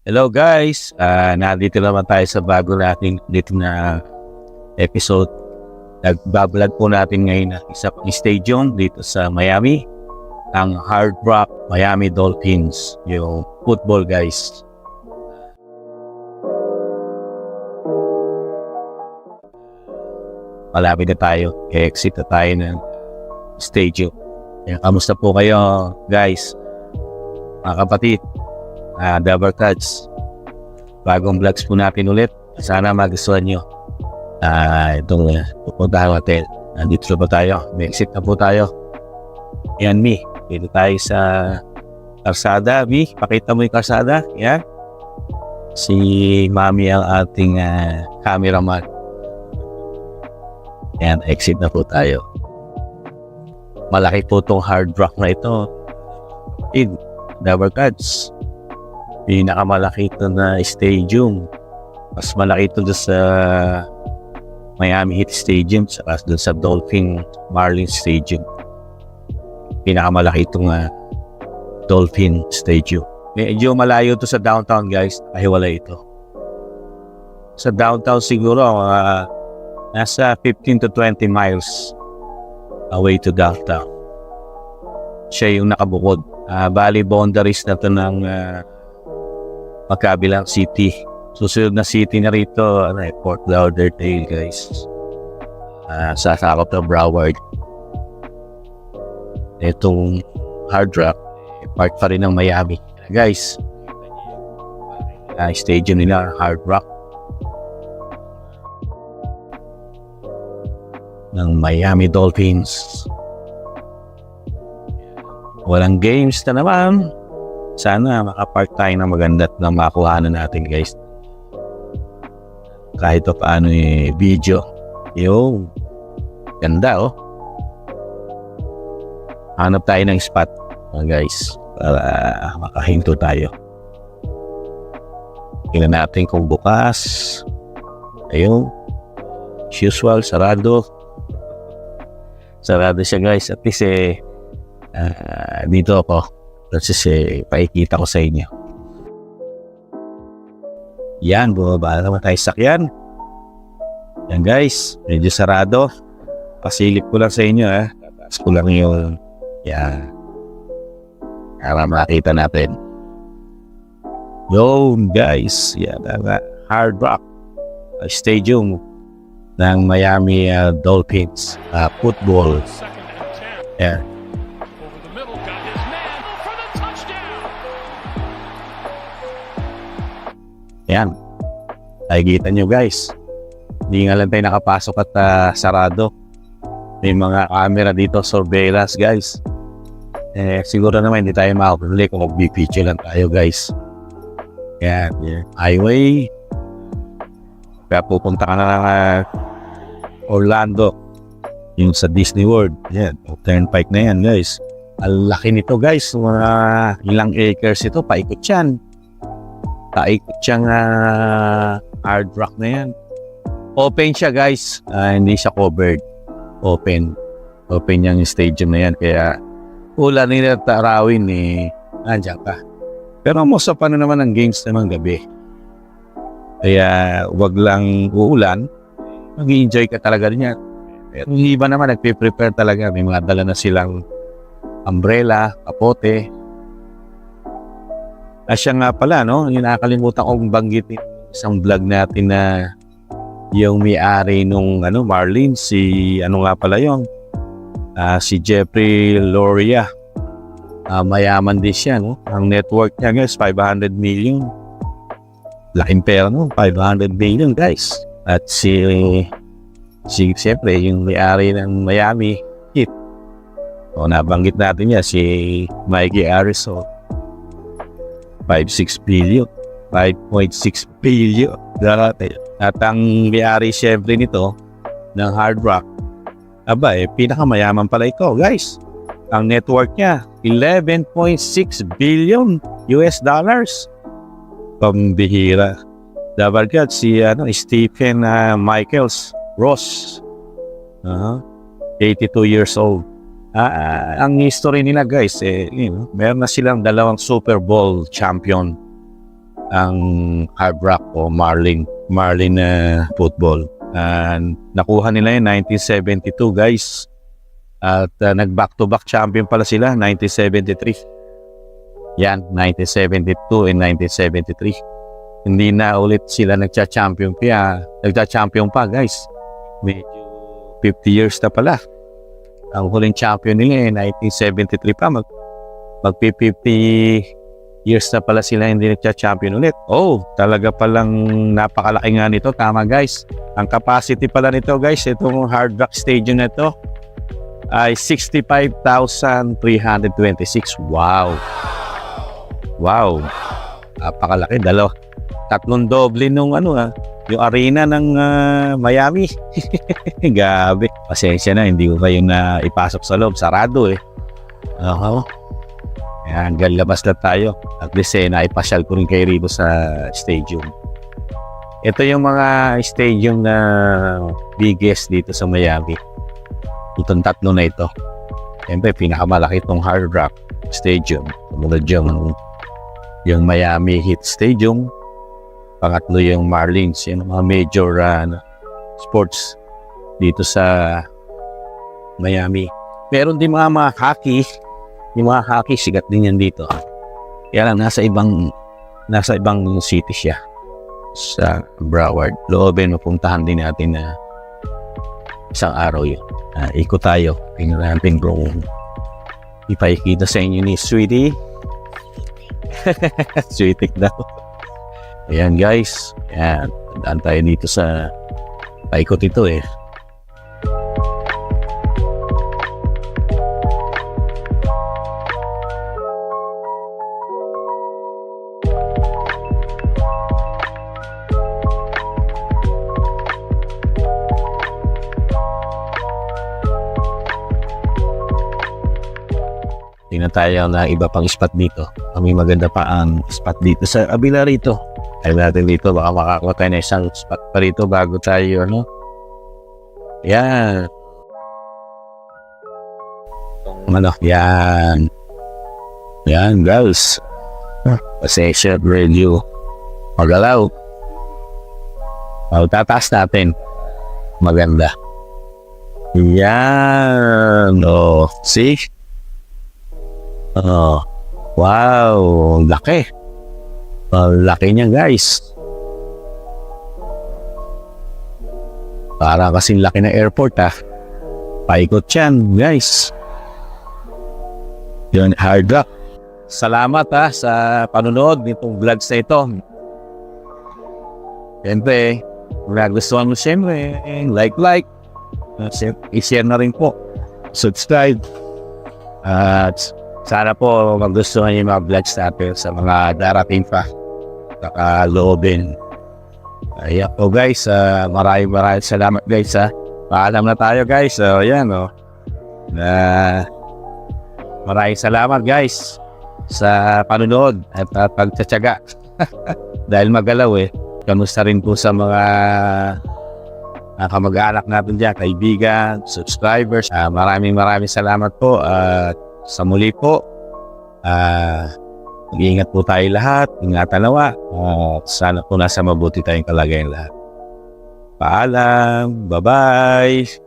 Hello guys, nandito naman tayo sa bago nating dito na episode. Nagbablog po natin ngayon ng isa pang stadium dito sa Miami, ang Hard Rock Miami Dolphins, yung football guys. Malapit na tayo, exit na tayo ng stadium. Kamusta po kayo guys, mga kapatid? Dabber Cards, bagong vlogs po natin ulit. Sana magustuhan nyo. Itong pupuntahan hotel. Nandito na po tayo, may exit na po tayo. Yan Mi, dito tayo sa karsada. Mi, pakita mo yung karsada. Yan, si Mami ang ating cameraman. Yan, exit na po tayo. Malaki po itong Hard Rock na ito. Dabber Cards, pinakamalaki ito na stadium. Mas malaki ito sa Miami Heat Stadium saka doon sa Dolphin Marlins Stadium. Pinakamalaki itong Dolphin Stadium. Medyo malayo ito sa downtown guys. Kahiwalay ito. Sa downtown siguro nasa 15 to 20 miles away to downtown. Siya yung nakabukod. Bali boundaries na ito ng magkabilang city. Susunod na city na rito, Fort Lauderdale guys. Sa sakop ng Broward. Itong Hard Rock, part pa rin ng Miami. Guys, stadium nila, Hard Rock. Ng Miami Dolphins. Walang games na naman. Sana makapark tayo ng maganda at na makuhanan natin guys. Kahit pa paano video. Yo, ganda oh. Hanap tayo ng spot guys para makahinto tayo. Tingnan natin kung bukas. Ayun, as usual, sarado. Sarado siya guys. At least dito ako. Kasi paikita ko sa inyo. Yan, bumaba naman tayo sakyan. Yan guys, medyo sarado. Pasilip ko lang sa inyo Tataas ko lang yung yan, para makita natin. Yun guys, yan ang Hard Rock Stadium ng Miami Dolphins football. Yan. Yan, nakikita nyo guys, hindi nga lang tayo nakapasok at sarado. May mga camera dito, surveillance guys. Siguro naman hindi tayo makapuli kung mag-video lang tayo guys. Yan, highway. Kaya pupunta ka na ng Orlando, yung sa Disney World. Yan, turnpike na yan guys. Ang laki nito guys, mga ilang acres ito, paikot yan. Paikot siyang Hard Rock na yan. Open siya guys, hindi siya covered. Open yung stadium na yan. Kaya ulan nila tarawin nandiyan ka. Pero most of naman ang games naman gabi. Kaya wag lang uulan, mag-enjoy ka talaga rin yan. Pero yung iba naman nagpe-prepare talaga. May mga dala na silang umbrella, kapote. Siya nga pala, no? Yung nakakalimutan kong banggitin isang vlog natin na yung may-ari nung Marlins, si nga pala yun? Si Jeffrey Loria. Mayaman din siya, no? Ang network niya guys, 500 million. Laking pera, no? 500 million guys. At si siyempre, yung may-ari ng Miami Heat. Nabanggit natin niya, si Mikey Arizola. 5.6 billion. At ang may-ari syempre nito ng Hard Rock, pinakamayaman pala ito guys. Ang network niya 11.6 billion US dollars. Pambihira. Dabber Cards, si Stephen Michaels Ross, 82 years old. Ang history nila guys, meron na silang 2 Super Bowl champion. ang Hard Rock o Marlin football. Nakuha nila yung 1972 guys. At nag-back-to-back champion pala sila, 1973. Yan, 1972 and 1973. Hindi na ulit sila nagcha-champion pa guys. Medyo 50 years na pala. Ang huling champion nila 1973 pa. Mag-50 years na pala sila hindi nagcha-champion ulit. Oh, talaga palang napakalaki nga nito. Tama guys. Ang capacity pala nito guys, itong Hard Rock Stadium na ito ay 65,326. Wow. Wow. Napakalaki. Tatlong doble nung yung arena ng Miami. Gabi. Pasensya na, hindi ko kayo na ipasok sa loob. Sarado eh. Hanggang labas na tayo. At least naipasyal ko rin kayo rito sa stadium. Ito yung mga stadium na biggest dito sa Miami. Itong tatlo na ito. Siyempre, pinakamalaki itong Hard Rock Stadium. Sumunod yung Miami Heat Stadium. Pangatlo yung Marlins. Yan ang mga major sports dito sa Miami. Meron din mga hockey. Yung mga hockey, sigat din yan dito. Kaya lang, nasa ibang city siya. Sa Broward. Loobin, mapuntahan din natin na isang araw yun. Ikot tayo. Tingnan natin kung ipakikita sa inyo ni Sweetie. Sweetie daw. Ayan guys. Ayan. Daan tayo dito sa paikot ito eh. Tingnan tayo na iba pang spot dito. May maganda pa ang spot dito sa kabila rito. Ayun natin dito, baka makakuha tayo na isang spot pa rito bago tayo, Yan. Yan. Yan, girls. Pasensya, radio. Magalaw. Tataas natin. Maganda. Yan. See? Wow, laki. Laki niya guys. Para kasing laki ng airport Paikot yan guys. Yun, Hard Rock. Salamat sa panonood nitong vlogs na ito. Siyempre, kung nagustuhan mo siyempre, like. I-share na rin po. Subscribe. At sana po magustuhan niyo yung mga vlogs natin sa mga darating pa. Nakaloobin. Ayan po guys. Maraming salamat guys Paalam na tayo guys. Ayan maraming salamat guys sa panunood at pagtsatsaga. Dahil magalaw kamusta rin po sa mga kamag-anak natin dyan, kaibigan, subscribers. Maraming salamat po at sa muli po, mag-iingat po tayo lahat, ingatan nawa, sana po nasa mabuti tayong kalagayan lahat. Paalam, bye-bye!